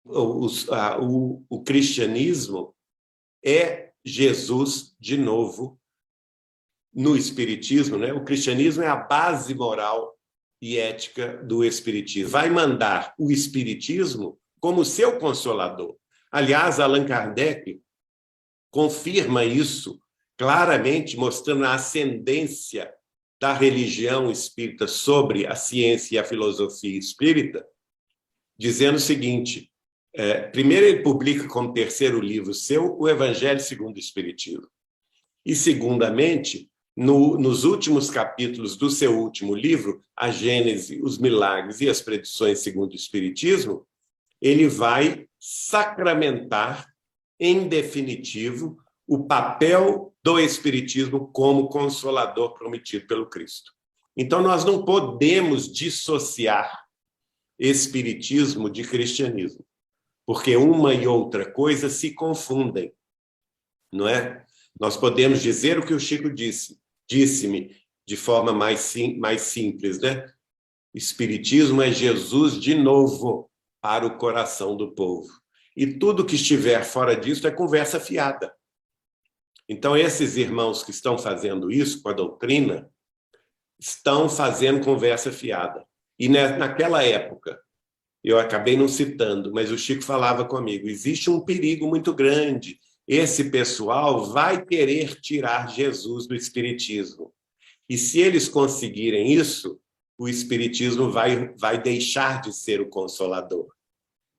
O cristianismo é Jesus de novo no espiritismo, né? O cristianismo é a base moral e ética do espiritismo. Vai mandar o espiritismo como seu consolador. Aliás, Allan Kardec confirma isso claramente, mostrando a ascendência da religião espírita sobre a ciência e a filosofia espírita, dizendo o seguinte: primeiro ele publica como terceiro livro seu o Evangelho segundo o Espiritismo, e segundamente, nos últimos capítulos do seu último livro, a Gênese, os Milagres e as Predições segundo o Espiritismo, ele vai sacramentar, em definitivo, o papel do Espiritismo como consolador prometido pelo Cristo. Então, nós não podemos dissociar Espiritismo de cristianismo, porque uma e outra coisa se confundem, não é? Nós podemos dizer o que o Chico disse-me de forma mais simples, né? Espiritismo é Jesus de novo para o coração do povo. E tudo que estiver fora disso é conversa fiada. Então, esses irmãos que estão fazendo isso com a doutrina estão fazendo conversa fiada. E naquela época, eu acabei não citando, mas o Chico falava comigo, existe um perigo muito grande. Esse pessoal vai querer tirar Jesus do espiritismo. E se eles conseguirem isso, o espiritismo vai deixar de ser o consolador.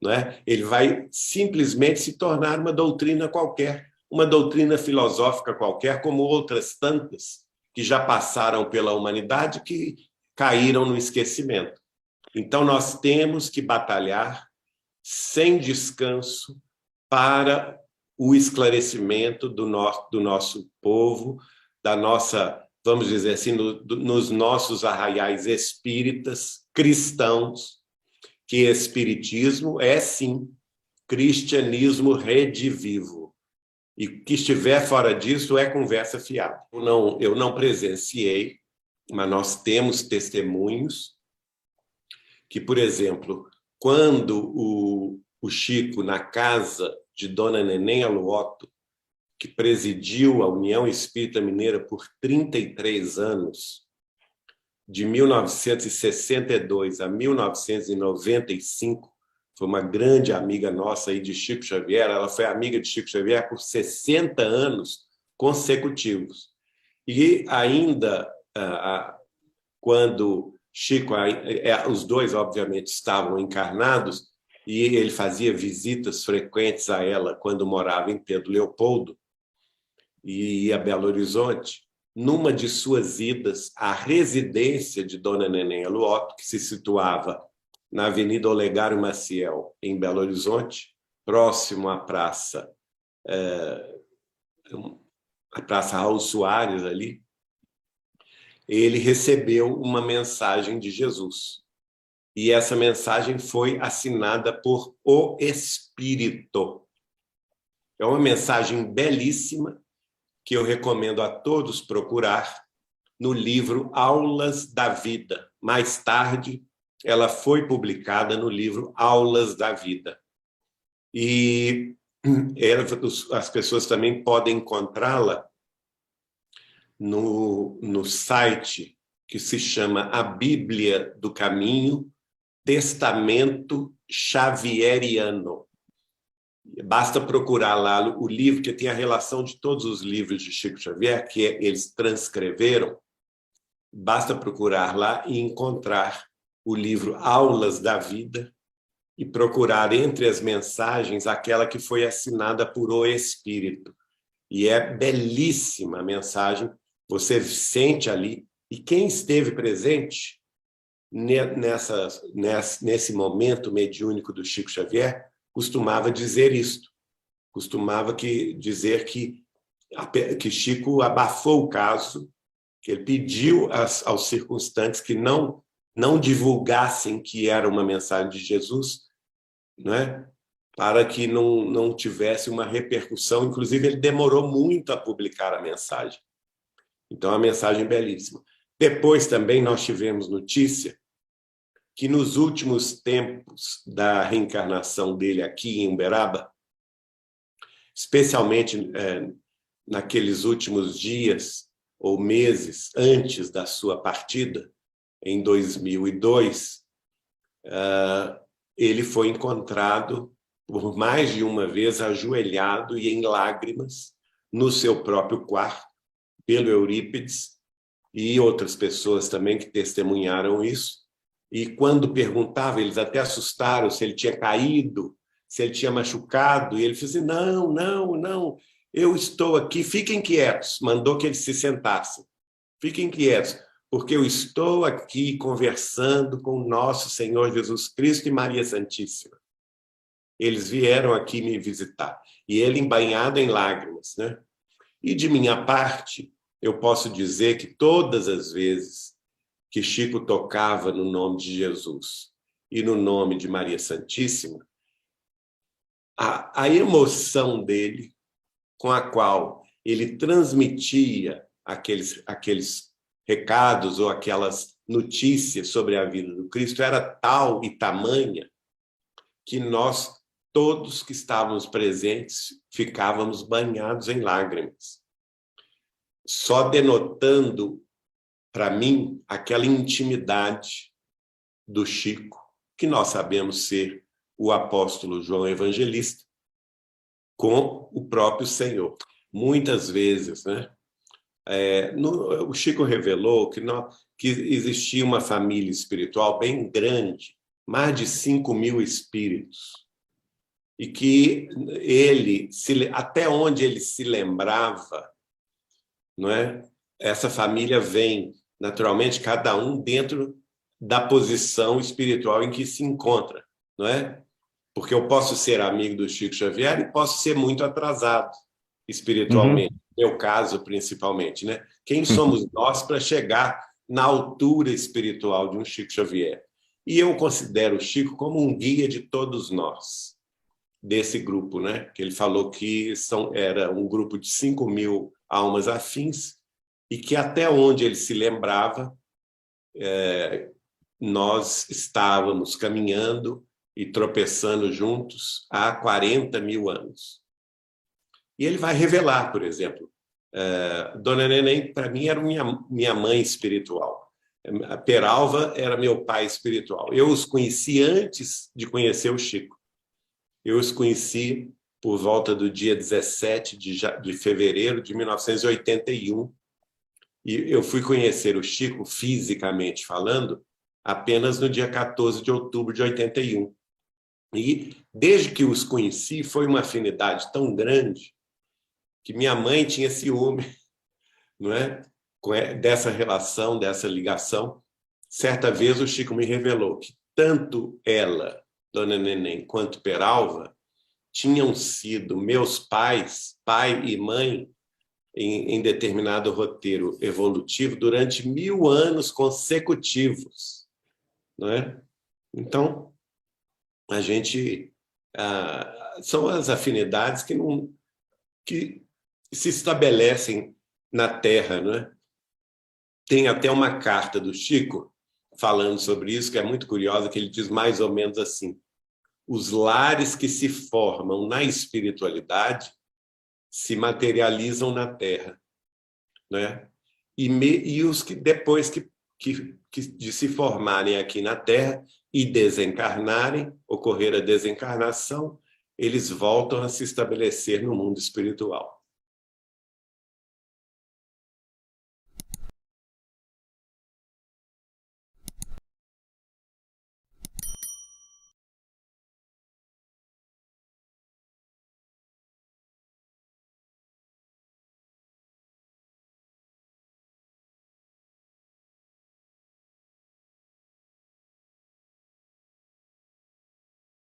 Não é? Ele vai simplesmente se tornar uma doutrina qualquer, uma doutrina filosófica qualquer, como outras tantas que já passaram pela humanidade, que caíram no esquecimento. Então, nós temos que batalhar sem descanso para o esclarecimento do nosso povo, da nossa, vamos dizer assim, nos nossos arraiais espíritas, cristãos, que espiritismo é, sim, cristianismo redivivo. E o que estiver fora disso é conversa fiada. Eu não presenciei, mas nós temos testemunhos que, por exemplo, quando o Chico, na casa de Dona Neném Aluoto, que presidiu a União Espírita Mineira por 33 anos, de 1962 a 1995, foi uma grande amiga nossa aí de Chico Xavier, ela foi amiga de Chico Xavier por 60 anos consecutivos. E ainda, quando Chico, os dois, obviamente, estavam encarnados, e ele fazia visitas frequentes a ela quando morava em Pedro Leopoldo e ia a Belo Horizonte. Numa de suas idas à residência de Dona Neném Aluoto, que se situava na Avenida Olegário Maciel, em Belo Horizonte, próximo à praça Raul Soares, ali, ele recebeu uma mensagem de Jesus. E essa mensagem foi assinada por o Espírito. É uma mensagem belíssima que eu recomendo a todos procurar no livro Aulas da Vida. Mais tarde, ela foi publicada no livro Aulas da Vida. E as pessoas também podem encontrá-la no site que se chama A Bíblia do Caminho, Testamento Xavieriano. Basta procurar lá o livro, que tem a relação de todos os livros de Chico Xavier, que eles transcreveram. Basta procurar lá e encontrar o livro Aulas da Vida e procurar entre as mensagens aquela que foi assinada por o Espírito. E é belíssima a mensagem, você sente ali. E quem esteve presente nesse momento mediúnico do Chico Xavier costumava dizer isto, costumava dizer que Chico abafou o caso, que ele pediu aos circunstantes que não divulgassem que era uma mensagem de Jesus, não é? Para que não tivesse uma repercussão. Inclusive, ele demorou muito a publicar a mensagem. Então, a mensagem é belíssima. Depois também nós tivemos notícia que nos últimos tempos da reencarnação dele aqui em Uberaba, especialmente naqueles últimos dias ou meses antes da sua partida, em 2002, ele foi encontrado por mais de uma vez ajoelhado e em lágrimas no seu próprio quarto, pelo Eurípides e outras pessoas também que testemunharam isso. E quando perguntava, eles até assustaram se ele tinha caído, se ele tinha machucado, e ele disse assim, não, não, não, eu estou aqui, fiquem quietos. Mandou que eles se sentassem. Fiquem quietos, porque eu estou aqui conversando com o nosso Senhor Jesus Cristo e Maria Santíssima. Eles vieram aqui me visitar. E ele embanhado em lágrimas, né? E de minha parte, eu posso dizer que todas as vezes que Chico tocava no nome de Jesus e no nome de Maria Santíssima, a emoção dele, com a qual ele transmitia aqueles recados ou aquelas notícias sobre a vida do Cristo, era tal e tamanha que nós, todos que estávamos presentes, ficávamos banhados em lágrimas, só denotando para mim aquela intimidade do Chico, que nós sabemos ser o apóstolo João Evangelista, com o próprio Senhor. Muitas vezes, né? O Chico revelou que existia uma família espiritual bem grande, mais de 5.000 espíritos, e que ele, até onde ele se lembrava, não é? Essa família vem, naturalmente, cada um dentro da posição espiritual em que se encontra, não é? Porque eu posso ser amigo do Chico Xavier e posso ser muito atrasado espiritualmente, no meu caso, principalmente, né? Quem somos nós para chegar na altura espiritual de um Chico Xavier? E eu considero o Chico como um guia de todos nós, desse grupo, né? Que ele falou que era um grupo de 5.000 almas afins e que até onde ele se lembrava, nós estávamos caminhando e tropeçando juntos há 40.000 anos. E ele vai revelar, por exemplo, Dona Neném, para mim, era minha mãe espiritual. A Peralva era meu pai espiritual. Eu os conheci antes de conhecer o Chico. Eu os conheci por volta do dia 17 de fevereiro de 1981. E eu fui conhecer o Chico, fisicamente falando, apenas no dia 14 de outubro de 81. E, desde que os conheci, foi uma afinidade tão grande que minha mãe tinha ciúme, não é? Dessa relação, dessa ligação. Certa vez o Chico me revelou que tanto ela, Dona Neném, quanto Peralva, tinham sido meus pais, pai e mãe, em determinado roteiro evolutivo durante 1000 anos consecutivos, não é? Então, a gente são as afinidades que se estabelecem na Terra, não é? Tem até uma carta do Chico falando sobre isso, que é muito curiosa, que ele diz mais ou menos assim: os lares que se formam na espiritualidade se materializam na Terra, né? E os que depois de se formarem aqui na Terra e desencarnarem, ocorrer a desencarnação, eles voltam a se estabelecer no mundo espiritual.